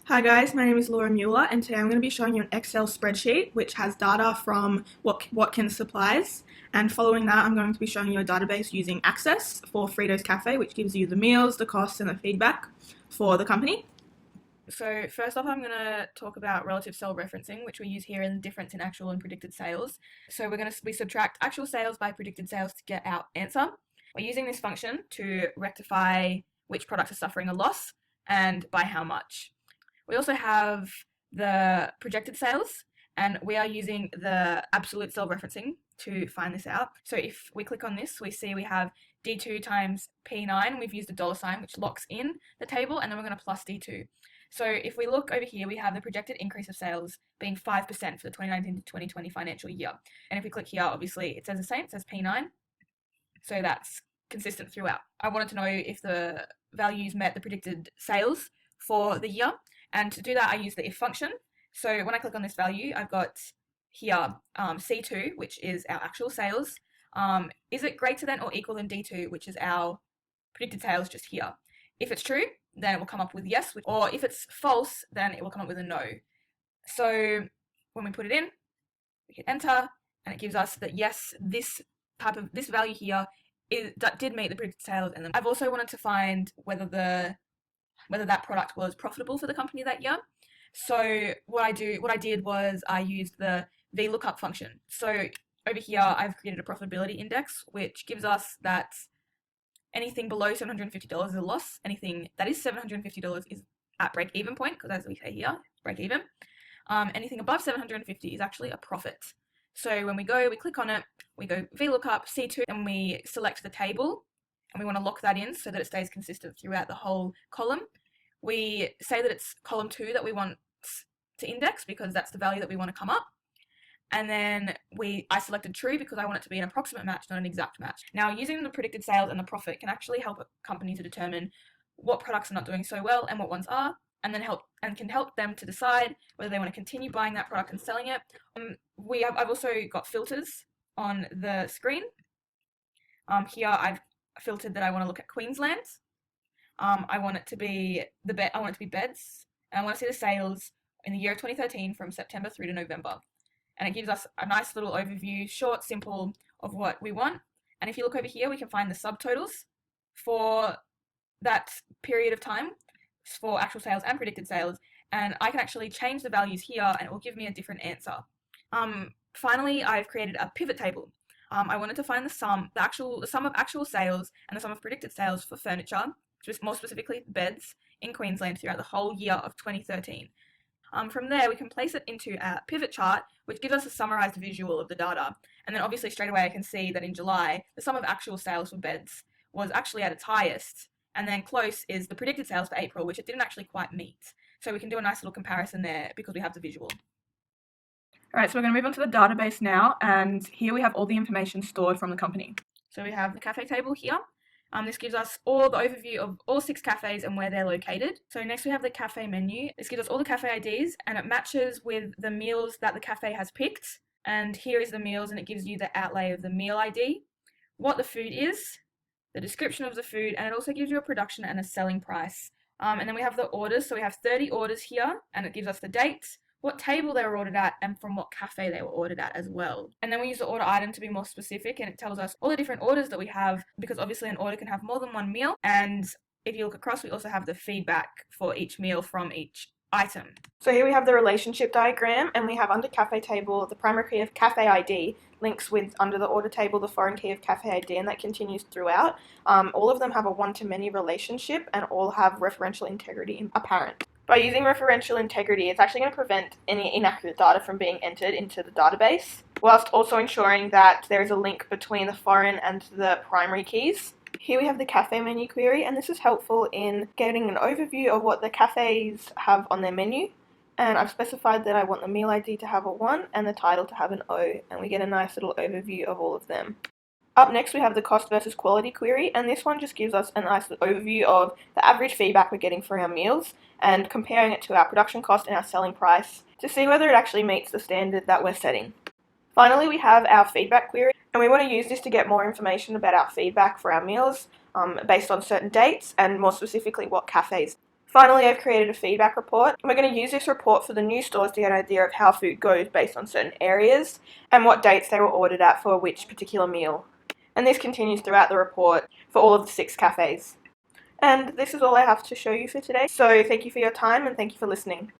Hi guys, my name is Laura Mueller and today I'm going to be showing you an Excel spreadsheet which has data from Watkins Supplies, and following that I'm going to be showing you a database using Access for Fritos Cafe, which gives you the meals, the costs and the feedback for the company. So first off I'm going to talk about relative cell referencing, which we use here in the difference in actual and predicted sales. So we subtract actual sales by predicted sales to get our answer. We're using this function to rectify which products are suffering a loss and by how much. We also have the projected sales, and we are using the absolute cell referencing to find this out. So if we click on this, we see we have D2 times P9. We've used a dollar sign, which locks in the table, and then we're going to plus D2. So if we look over here, we have the projected increase of sales being 5% for the 2019 to 2020 financial year. And if we click here, obviously it says the same, it says P9. So that's consistent throughout. I wanted to know if the values met the predicted sales for the year. And to do that, I use the if function. So when I click on this value, I've got here C2, which is our actual sales. Is it greater than or equal than D2, which is our predicted sales just here? If it's true, then it will come up with yes, or if it's false, then it will come up with a no. So when we put it in, we hit enter, and it gives us that yes, this value here did meet the predicted sales. And then I've also wanted to find whether that product was profitable for the company that year. So what I did was I used the VLOOKUP function. So over here, I've created a profitability index, which gives us that anything below $750 is a loss. Anything that is $750 is at break-even point, because as we say here, break-even. Anything above 750 is actually a profit. So when we click on it, we go VLOOKUP, C2, and we select the table, and we want to lock that in so that it stays consistent throughout the whole column. We say that it's column 2 that we want to index because that's the value that we want to come up. And then I selected true because I want it to be an approximate match, not an exact match. Now, using the predicted sales and the profit can actually help a company to determine what products are not doing so well and what ones are, and then can help them to decide whether they want to continue buying that product and selling it. I've also got filters on the screen. Here I've filtered that I want to look at Queensland. I want it to be beds, and I want to see the sales in the year of 2013 from September through to November. And it gives us a nice little overview, short, simple, of what we want. And if you look over here, we can find the subtotals for that period of time for actual sales and predicted sales. And I can actually change the values here and it will give me a different answer. Finally, I've created a pivot table. I wanted to find the sum of actual sales and the sum of predicted sales for furniture, more specifically beds, in Queensland throughout the whole year of 2013. From there, we can place it into a pivot chart, which gives us a summarized visual of the data. And then obviously straight away I can see that in July, the sum of actual sales for beds was actually at its highest. And then close is the predicted sales for April, which it didn't actually quite meet. So we can do a nice little comparison there because we have the visual. Alright, so we're going to move on to the database now, and here we have all the information stored from the company. So we have the cafe table here. This gives us all the overview of all 6 cafes and where they're located. So next we have the cafe menu. This gives us all the cafe IDs and it matches with the meals that the cafe has picked. And here is the meals and it gives you the outlay of the meal ID, what the food is, the description of the food, and it also gives you a production and a selling price. And then we have the orders. So we have 30 orders here and it gives us the dates, what table they were ordered at, and from what cafe they were ordered at as well. And then we use the order item to be more specific, and it tells us all the different orders that we have, because obviously an order can have more than one meal. And if you look across, we also have the feedback for each meal from each item. So here we have the relationship diagram, and we have under cafe table the primary key of cafe ID links with under the order table the foreign key of cafe ID, and that continues throughout. All of them have a one-to-many relationship and all have referential integrity apparent. By using referential integrity, it's actually going to prevent any inaccurate data from being entered into the database, whilst also ensuring that there is a link between the foreign and the primary keys. Here we have the cafe menu query, and this is helpful in getting an overview of what the cafes have on their menu. And I've specified that I want the meal ID to have a 1 and the title to have an O, and we get a nice little overview of all of them. Up next we have the cost versus quality query, and this one just gives us a nice overview of the average feedback we're getting for our meals and comparing it to our production cost and our selling price to see whether it actually meets the standard that we're setting. Finally, we have our feedback query, and we want to use this to get more information about our feedback for our meals based on certain dates and more specifically what cafes. Finally, I've created a feedback report. We're going to use this report for the new stores to get an idea of how food goes based on certain areas and what dates they were ordered at for which particular meal. And this continues throughout the report for all of the 6 cafes. And this is all I have to show you for today. So thank you for your time and thank you for listening.